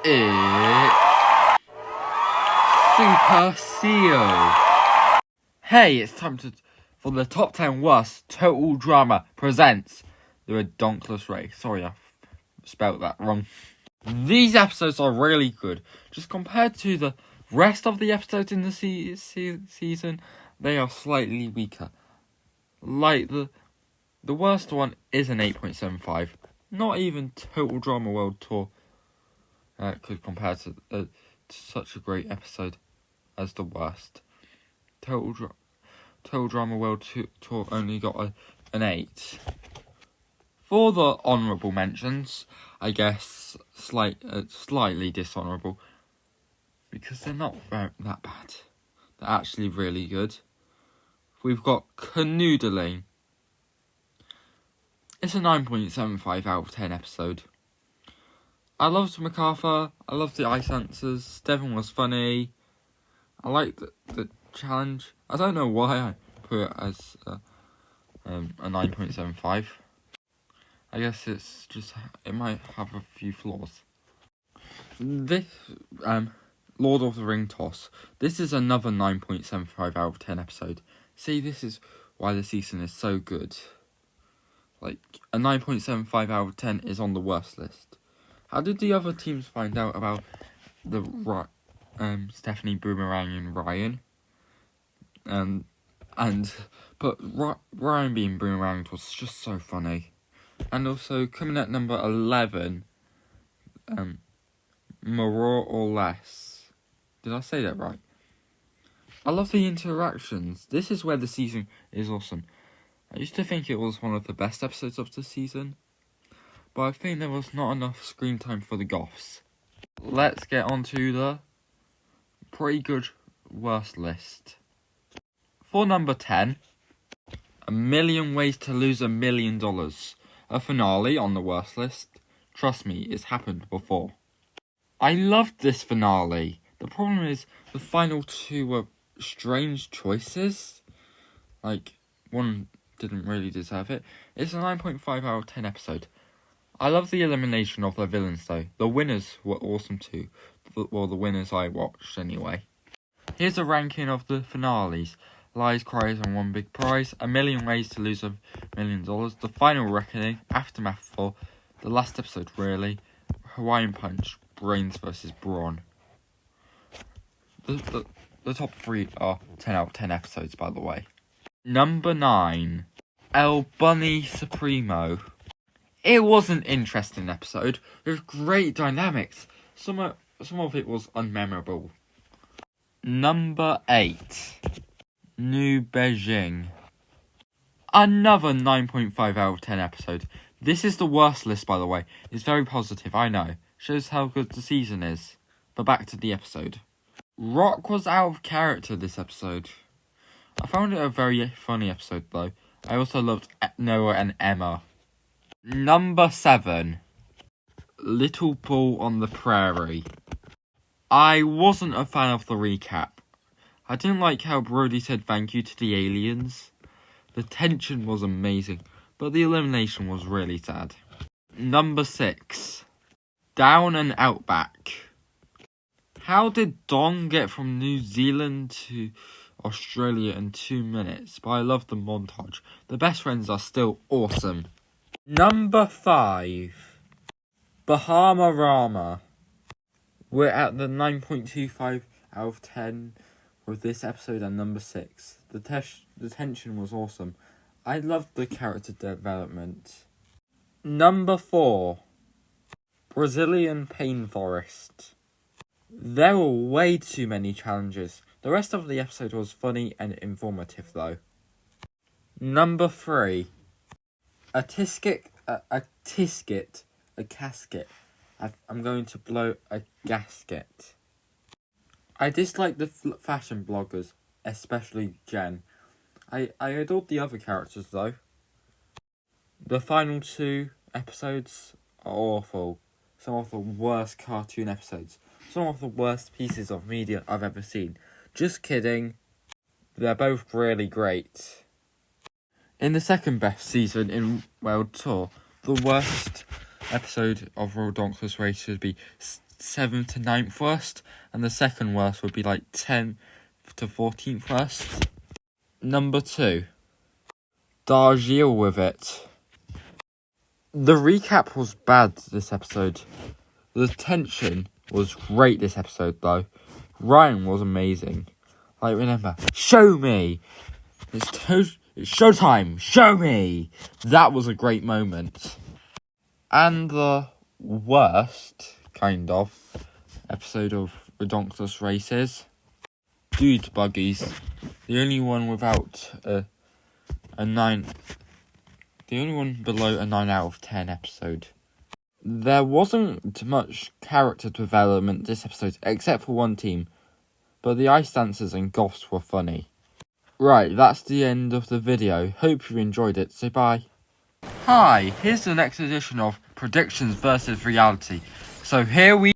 It's Super Seal. Hey, it's time for the top 10 worst total drama presents the Ridonculous Race. Sorry, I spelled that wrong. These episodes are really good. Just compared to the rest of the episodes in the season, they are slightly weaker. Like the worst one is an 8.75. Not even Total Drama World Tour could compare to such a great episode as the worst. Total Drama World Tour only got an 8. For the honourable mentions, I guess slightly dishonourable, because they're not that bad. They're actually really good. We've got Canoodling. It's a 9.75 out of 10 episode. I loved MacArthur. I loved the ice answers. Devon was funny. I liked the challenge. I don't know why I put it as a 9.75. I guess it might have a few flaws. This Lord of the Ring toss. This is another 9.75 out of 10 episode. See, this is why the season is so good. Like, a 9.75 out of 10 is on the worst list. How did the other teams find out about the Stephanie, Boomerang and Ryan? But Ryan being Boomerang was just so funny. And also, coming at number 11, More or Less. Did I say that right? I love the interactions. This is where the season is awesome. I used to think it was one of the best episodes of the season, but I think there was not enough screen time for the Goths. Let's get on to the pretty good worst list. For number 10, A Million Ways to Lose $1 Million. A finale on the worst list. Trust me, it's happened before. I loved this finale. The problem is the final two were strange choices. Like, one didn't really deserve it. It's a 9.5 out of 10 episode. I love the elimination of the villains though. The winners were awesome too. Well, the winners I watched anyway. Here's a ranking of the finales. Lies, Cries and One Big Prize. A Million Ways to Lose $1 Million. The Final Reckoning. Aftermath 4. The last episode really. Hawaiian Punch. Brains vs. Brawn. The top 3 are 10 out of 10 episodes, by the way. Number 9. Bunny Supremo. It was an interesting episode with great dynamics. Some of it was unmemorable. Number 8. New Beijing. Another 9.5 out of 10 episode. This is the worst list, by the way. It's very positive, I know. Shows how good the season is. But back to the episode. Rock was out of character this episode. I found it a very funny episode though. I also loved Noah and Emma. Number 7. Little Bull on the Prairie. I wasn't a fan of the recap. I didn't like how Brody said thank you to the aliens. The tension was amazing, but the elimination was really sad. Number 6. Down and Outback. How did Don get from New Zealand to Australia in 2 minutes? But I love the montage. The best friends are still awesome. Number 5. Bahamarama. We're at the 9.25 out of 10 with this episode and number 6. The tension was awesome. I loved the character development. Number 4. Brazilian Pain Forest. There were way too many challenges. The rest of the episode was funny and informative though. Number 3. A casket. I'm going to blow a gasket. I dislike the fashion bloggers, especially Jen. I adored the other characters though. The final 2 episodes are awful. Some of the worst cartoon episodes. Some of the worst pieces of media I've ever seen. Just kidding. They're both really great. In the second best season in World Tour, the worst episode of Ridonculous Race should be 7th to 9th worst, and the second worst would be like 10th to 14th worst. Number 2, Darjeel with it. The recap was bad this episode. The tension was great this episode though. Ryan was amazing. Like, remember, show me! It's showtime! Show me! That was a great moment. And the worst, kind of, episode of Ridonculous Races, Dude Buggies. The only one without a 9... The only one below a 9 out of 10 episode. There wasn't much character development this episode, except for one team. But the ice dancers and goths were funny. Right, that's the end of the video. Hope you enjoyed it. Say bye. Hi, here's the next edition of Predictions versus Reality. So here we